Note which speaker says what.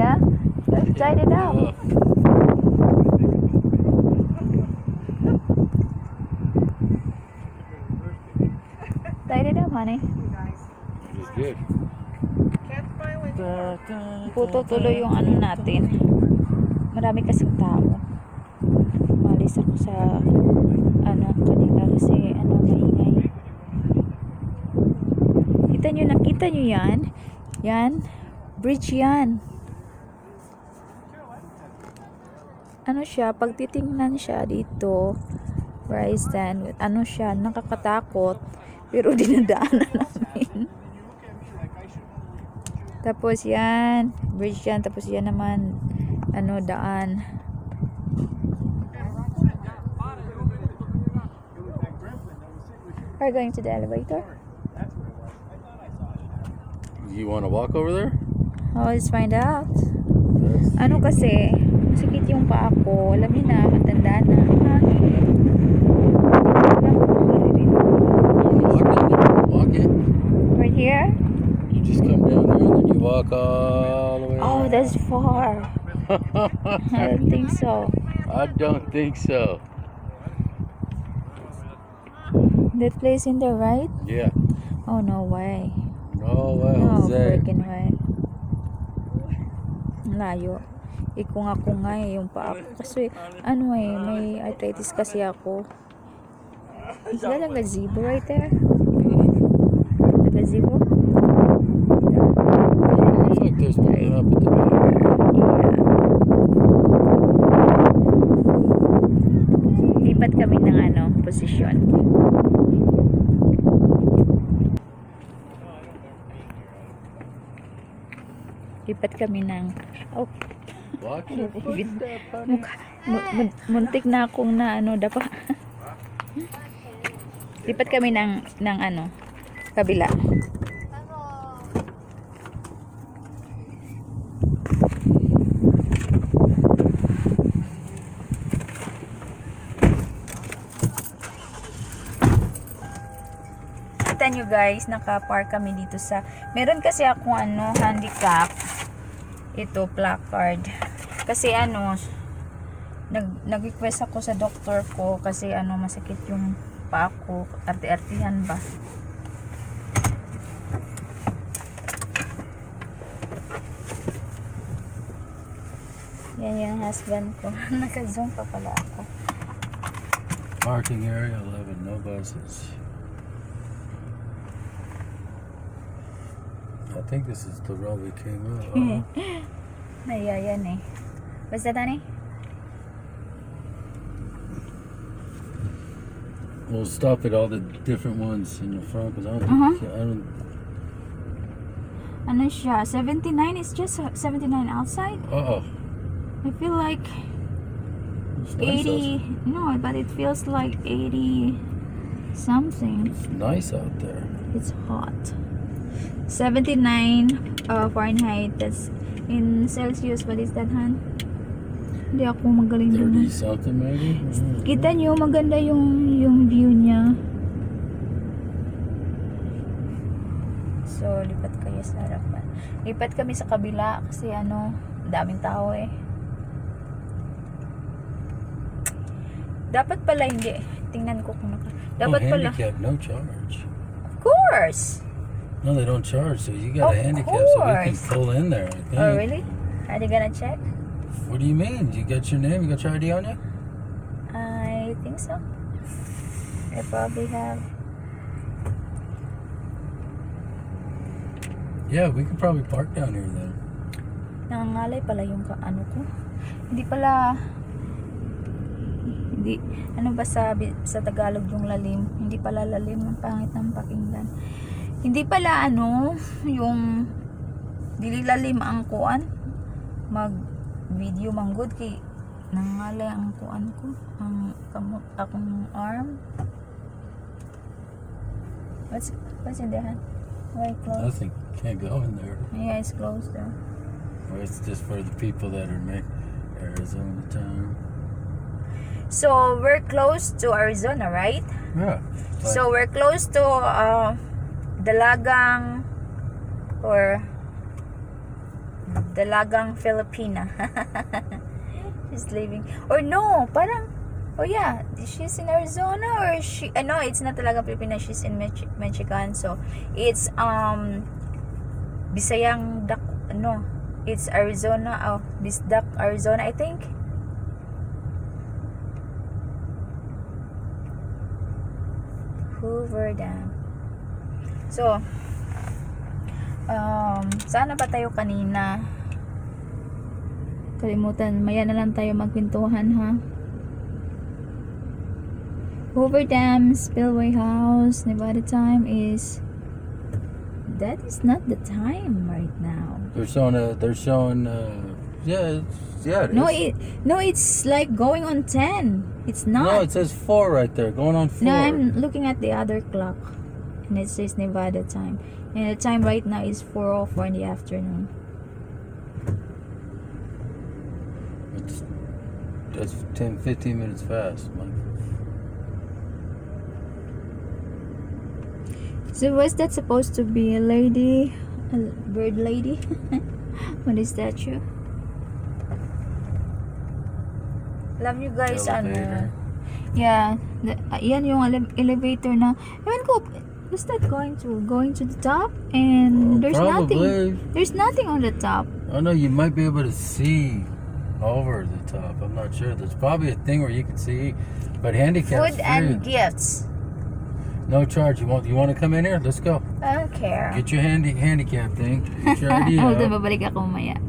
Speaker 1: Yeah? Let's try it out. Try it out, honey.
Speaker 2: It's good.
Speaker 1: Puto tuloy yung ano natin. Marami kasing tao. Malis ako sa ano kanila kasi ano maingay. Nakita nyo yan? Yan. Bridge yan. Ano siya, pag titingnan siya dito, rise then, ano siya, nakakatakot. Pero dinadaanan namin. Tapos yan, bridge yan. Tapos yan naman, ano, daan. Are you going to the elevator?
Speaker 2: You want to walk over there?
Speaker 1: Oh, let's find out. Ano kasi, sikit yung paa ko. Alam niyo na, matanda na.
Speaker 2: Walk it.
Speaker 1: Right here?
Speaker 2: You just come down there and then you walk all the way.
Speaker 1: Oh, that's far. I don't think so.
Speaker 2: I don't think so.
Speaker 1: That place in there, right?
Speaker 2: Yeah.
Speaker 1: Oh, no way.
Speaker 2: No way,
Speaker 1: No
Speaker 2: Jose.
Speaker 1: freaking way. Layo. Ikung nga yung paa ko. Kasi, ano may arthritis kasi ako. Is that a gazebo right there? The gazebo?
Speaker 2: Looks like there's one up at the back.
Speaker 1: Yeah. Lipat kami ng ano, posisyon. Lipat kami ng
Speaker 2: Watch your footstep, honey.
Speaker 1: muntik na akong na ano dapa. Lipat kami ng ano kabila. Kita nyo guys, naka-park kami dito sa, meron kasi akong ano handicap, ito placard, kasi ano nag-request ako sa doktor ko kasi ano masakit yung paa ko, arte-artihan ba. Yan yung husband ko. Naka-zoom pa pala ako.
Speaker 2: Parking area 11, no buses. I think this is the road we came out.
Speaker 1: Nayayan eh. What's that, honey?
Speaker 2: We'll stop at all the different ones in the front because I don't think, I don't.
Speaker 1: Ano siya? 79 is just 79 outside? I feel like
Speaker 2: It's nice
Speaker 1: 80. No, but it feels like 80 something.
Speaker 2: It's nice out there.
Speaker 1: It's hot. 79 Fahrenheit. That's in Celsius. What is that, Han? Hindi ako magaling
Speaker 2: 30
Speaker 1: dun.
Speaker 2: something maybe.
Speaker 1: Kita nyo, maganda yung view niya. So, lipat kayo sa harapan. Lipat kami sa kabila kasi ano, daming tao eh. Dapat pala hindi. Tingnan ko kung dapat pala.
Speaker 2: Handicap, no charge.
Speaker 1: Of course.
Speaker 2: No, they don't charge. So you got
Speaker 1: Of
Speaker 2: a handicap, so we can
Speaker 1: course.
Speaker 2: pull in there. I think.
Speaker 1: Oh, really? Are they gonna check?
Speaker 2: What do you mean? You got your name? You got your ID on you?
Speaker 1: I think so. I probably have.
Speaker 2: Yeah, we could probably park down here then.
Speaker 1: Nangangalay pala yung ano ko. Hindi pala. Hindi. Ano ba sa Tagalog yung lalim? Hindi pala lalim. Ang pangit ng pakinggan. Hindi pala ano, yung dili lalim ang kuan. Mag-video manggod kay nangalay ang kuan ko. Ang kamot akong arm. What's in there? Why closed?
Speaker 2: Nothing. Can't go in there.
Speaker 1: Yeah, it's closed though.
Speaker 2: Or it's just for the people that are in Arizona time.
Speaker 1: So, we're close to Arizona, right?
Speaker 2: Yeah.
Speaker 1: So, we're close to Dalagang or Dalagang Filipina. She's living. Or no, parang, oh yeah, she's in Arizona or she, no, it's not talaga Filipina, she's in Michigan. So, it's, Bisayang Dak, no, it's Arizona, Bisdak, Arizona, I think. Hoover Dam. So, saan na ba tayo kanina? Kalimutan, maya na lang tayo magkwentuhan, ha? Hoover Dam, Spillway House, Nevada time is, that is not the time right now.
Speaker 2: They're showing, yeah, it
Speaker 1: No,
Speaker 2: is.
Speaker 1: it's like going on 10. It's not.
Speaker 2: No, it says 4 right there, going on 4.
Speaker 1: No, I'm looking at the other clock, and it says Nevada time. And the time right now is 4:04 in the afternoon.
Speaker 2: That's 10-15 minutes fast, Mike.
Speaker 1: So was that supposed to be a lady? A bird lady? What is statue? Alam nyo guys,
Speaker 2: Elevator.
Speaker 1: yeah, yan yung elevator na, ewan ko, was that going to the top? And there's
Speaker 2: Probably.
Speaker 1: nothing on the top.
Speaker 2: I know you might be able to see over the top. I'm not sure. There's probably a thing where you can see, but handicap's
Speaker 1: Food and
Speaker 2: free.
Speaker 1: gifts.
Speaker 2: No charge. You want to come in here? Let's go.
Speaker 1: I don't care.
Speaker 2: Get your handicap thing. Get your ID
Speaker 1: Hold on,
Speaker 2: out.
Speaker 1: babalik ako mamaya.